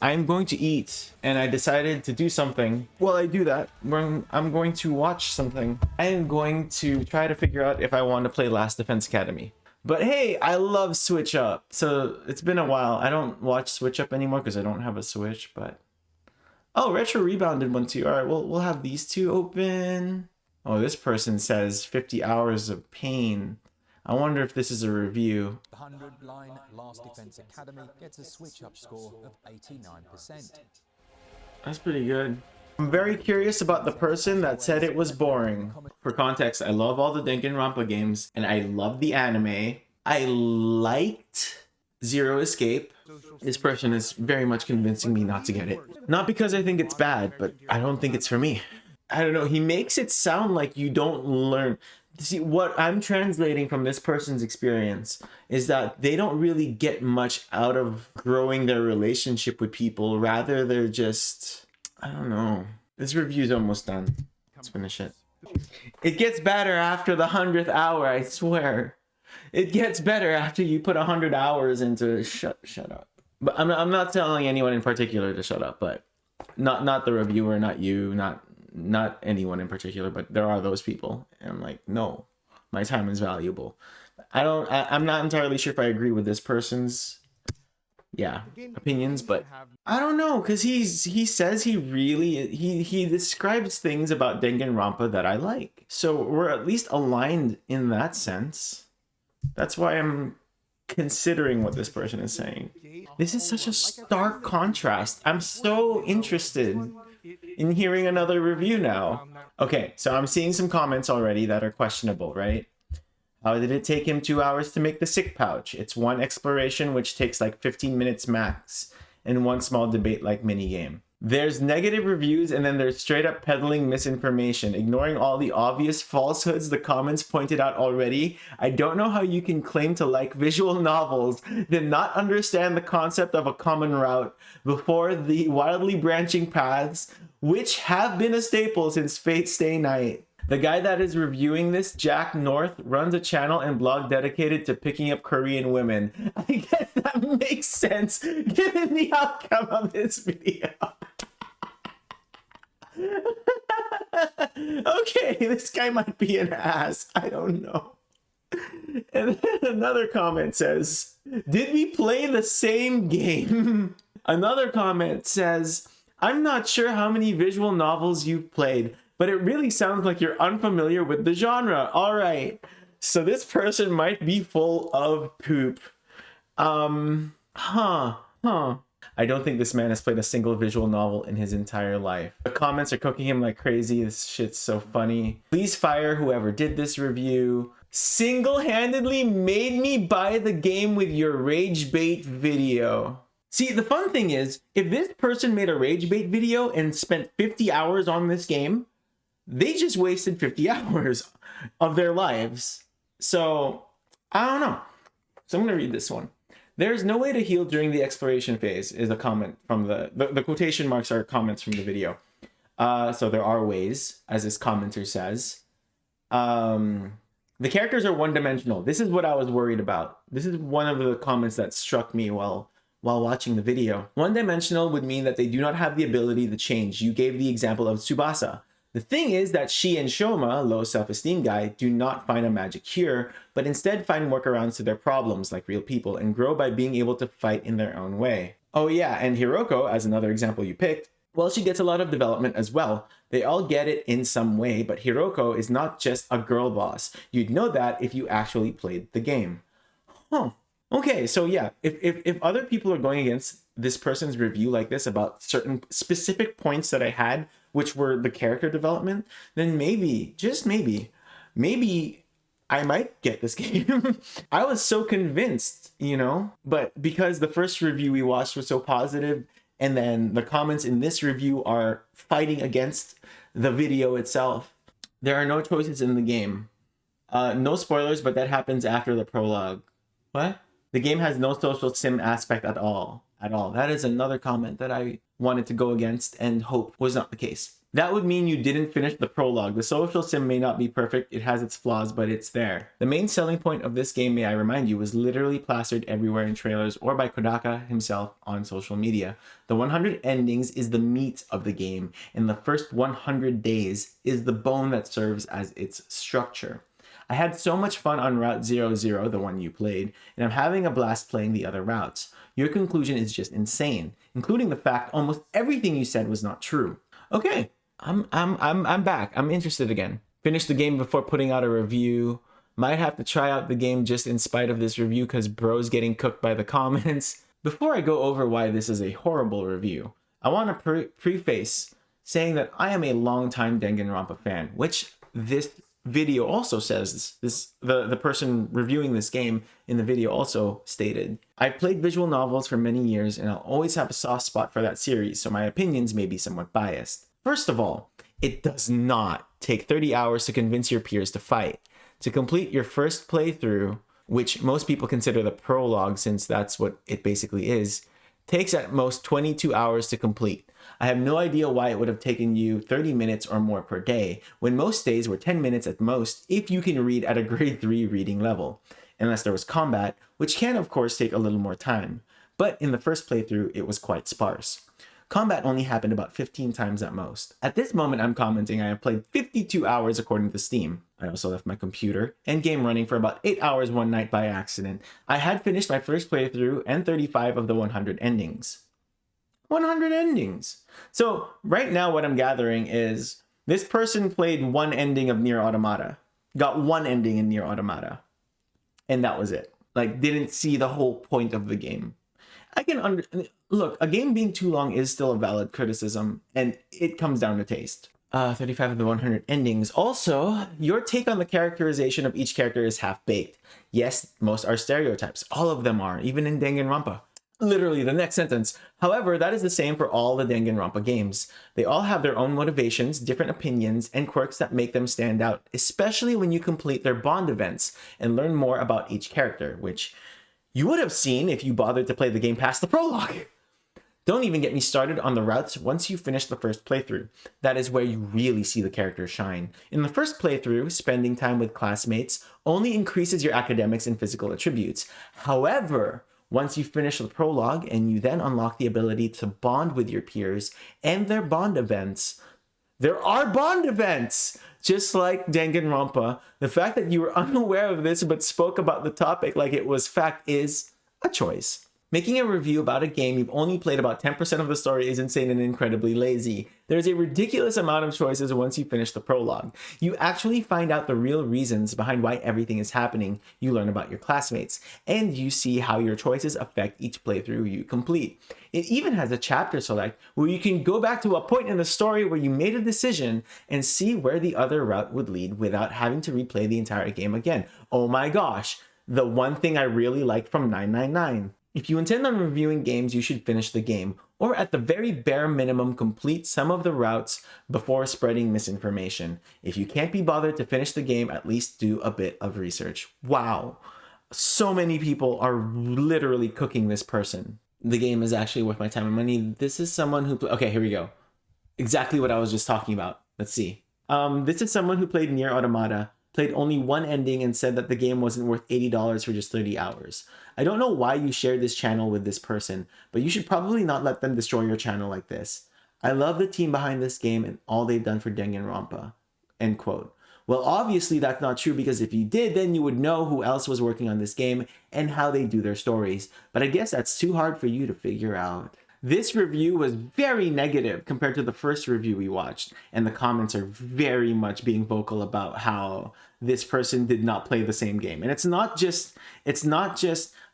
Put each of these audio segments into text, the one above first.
I'm going to eat, and I decided to do something. While I do that, I'm going to watch something. I am going to try to figure out if I want to play Last Defense Academy. But hey, I love Switch Up. So it's been a while. I don't watch Switch Up anymore because I don't have a Switch, but... Oh, Retro Rebounded one too. All right, we'll have these two open. Oh, this person says 50 hours of pain. I wonder if this is a review. The 100-line Last Defense Academy gets a switch-up score of 89%. That's pretty good. I'm very curious about the person that said it was boring. For context, I love all the Danganronpa games, and I love the anime. I liked Zero Escape. This person is very much convincing me not to get it. Not because I think it's bad, but I don't think it's for me. I don't know, he makes it sound like you don't learn. See, what I'm translating from this person's experience is that they don't really get much out of growing their relationship with people. Rather, they're just, I don't know. This review's almost done. Let's finish it. It gets better after the 100th hour, I swear. It gets better after you put 100 hours into shut up. But I'm not telling anyone in particular to shut up, but not the reviewer, not you, not anyone in particular, but there are those people. And I'm like, no, my time is valuable. I'm not entirely sure if I agree with this person's opinions, but I don't know, because he says he describes things about Danganronpa that I like. So we're at least aligned in that sense. That's why I'm considering what this person is saying. This is such a stark contrast. I'm so interested in hearing another review now. Okay, so I'm seeing some comments already that are questionable, right? How did it take him 2 hours to make the sick pouch? It's one exploration which takes like 15 minutes max, and one small debate like minigame. There's negative reviews, and then there's straight up peddling misinformation, ignoring all the obvious falsehoods the comments pointed out already. I don't know how you can claim to like visual novels, then not understand the concept of a common route before the wildly branching paths, which have been a staple since Fate Stay Night. The guy that is reviewing this, Jack North, runs a channel and blog dedicated to picking up Korean women. I guess that makes sense given the outcome of this video. Okay, this guy might be an ass. I don't know. And then another comment says, did we play the same game? Another comment says, I'm not sure how many visual novels you've played, but it really sounds like you're unfamiliar with the genre. All right. So this person might be full of poop. I don't think this man has played a single visual novel in his entire life. The comments are cooking him like crazy. This shit's so funny. Please fire whoever did this review. Single-handedly made me buy the game with your rage bait video. See, the fun thing is, if this person made a rage bait video and spent 50 hours on this game, they just wasted 50 hours of their lives. So, I don't know. So I'm gonna read this one. There's no way to heal during the exploration phase is a comment from the quotation marks are comments from the video. So there are ways, as this commenter says. The characters are one-dimensional. This is what I was worried about. This is one of the comments that struck me while watching the video. One-dimensional would mean that they do not have the ability to change. You gave the example of Tsubasa. The thing is that she and Shoma, low self-esteem guy, do not find a magic cure, but instead find workarounds to their problems like real people and grow by being able to fight in their own way. Oh yeah, and Hiroko, as another example you picked, well, she gets a lot of development as well. They all get it in some way, but Hiroko is not just a girl boss. You'd know that if you actually played the game. Huh. Okay, so yeah, if other people are going against this person's review like this about certain specific points that I had, which were the character development, then maybe, just maybe I might get this game. I was so convinced, you know, but because the first review we watched was so positive, and then the comments in this review are fighting against the video itself, there are no choices in the game. No spoilers, but that happens after the prologue. What? The game has no social sim aspect at all. That is another comment that I wanted to go against and hope was not the case. That would mean you didn't finish the prologue. The social sim may not be perfect, it has its flaws, but it's there. The main selling point of this game, may I remind you, was literally plastered everywhere in trailers or by Kodaka himself on social media. The 100 endings is the meat of the game, and the first 100 days is the bone that serves as its structure. I had so much fun on Route 00, the one you played, and I'm having a blast playing the other routes. Your conclusion is just insane, including the fact almost everything you said was not true. Okay. I'm back. I'm interested again. Finished the game before putting out a review. Might have to try out the game just in spite of this review because bro's getting cooked by the comments. Before I go over why this is a horrible review, I want to preface saying that I am a longtime Danganronpa fan, which this video also says. The person reviewing this game in the video also stated. I've played visual novels for many years and I'll always have a soft spot for that series, so my opinions may be somewhat biased. First of all, it does not take 30 hours to convince your peers to fight. To complete your first playthrough, which most people consider the prologue since that's what it basically is, takes at most 22 hours to complete. I have no idea why it would have taken you 30 minutes or more per day, when most days were 10 minutes at most if you can read at a grade 3 reading level, unless there was combat, which can of course take a little more time. But in the first playthrough, it was quite sparse. Combat only happened about 15 times at most. At this moment I'm commenting, I have played 52 hours according to Steam. I also left my computer and game running for about 8 hours one night by accident. I had finished my first playthrough and 35 of the 100 endings. 100 endings! So right now what I'm gathering is this person played one ending of Nier Automata. Got one ending in Nier Automata. And that was it. Like, didn't see the whole point of the game. I can look, a game being too long is still a valid criticism, and it comes down to taste. 35 of the 100 endings. Also, your take on the characterization of each character is half-baked. Yes, most are stereotypes. All of them are, even in Danganronpa. Literally, the next sentence. However, that is the same for all the Danganronpa games. They all have their own motivations, different opinions, and quirks that make them stand out, especially when you complete their bond events and learn more about each character, which you would have seen if you bothered to play the game past the prologue. Don't even get me started on the routes once you finish the first playthrough. That is where you really see the characters shine. In the first playthrough, spending time with classmates only increases your academics and physical attributes. However, once you finish the prologue and you then unlock the ability to bond with your peers and their bond events, there are bond events! Just like Danganronpa, the fact that you were unaware of this but spoke about the topic like it was fact is a choice. Making a review about a game you've only played about 10% of the story is insane and incredibly lazy. There's a ridiculous amount of choices once you finish the prologue. You actually find out the real reasons behind why everything is happening. You learn about your classmates, and you see how your choices affect each playthrough you complete. It even has a chapter select where you can go back to a point in the story where you made a decision and see where the other route would lead without having to replay the entire game again. Oh my gosh, the one thing I really liked from 999. If you intend on reviewing games, you should finish the game, or at the very bare minimum, complete some of the routes before spreading misinformation. If you can't be bothered to finish the game, at least do a bit of research. Wow. So many people are literally cooking this person. The game is actually worth my time and money. This is someone who... Okay, here we go. Exactly what I was just talking about. Let's see. This is someone who played Nier Automata, played only one ending, and said that the game wasn't worth $80 for just 30 hours. I don't know why you shared this channel with this person, but you should probably not let them destroy your channel like this. I love the team behind this game and all they've done for Danganronpa. End quote. Well, obviously that's not true, because if you did, then you would know who else was working on this game and how they do their stories. But I guess that's too hard for you to figure out. This review was very negative compared to the first review we watched, and the comments are very much being vocal about how this person did not play the same game. And it's not just,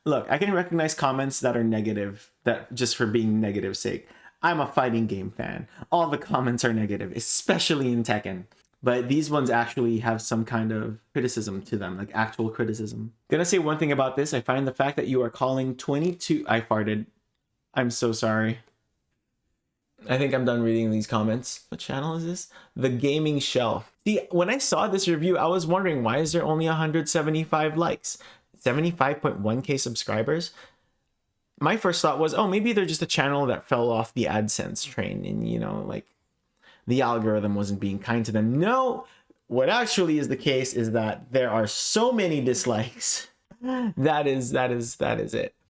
look, I can recognize comments that are negative, that just for being negative sake. I'm a fighting game fan. All the comments are negative, especially in Tekken. But these ones actually have some kind of criticism to them, like actual criticism. Gonna say one thing about this, I find the fact that you are calling 22, I farted. I'm so sorry. I think I'm done reading these comments. What channel is this? The Gaming Shelf. See, when I saw this review, I was wondering, why is there only 175 likes? 75.1k subscribers? My first thought was, oh, maybe they're just a channel that fell off the AdSense train and, you know, like... the algorithm wasn't being kind to them. No, what actually is the case is that there are so many dislikes. That is it.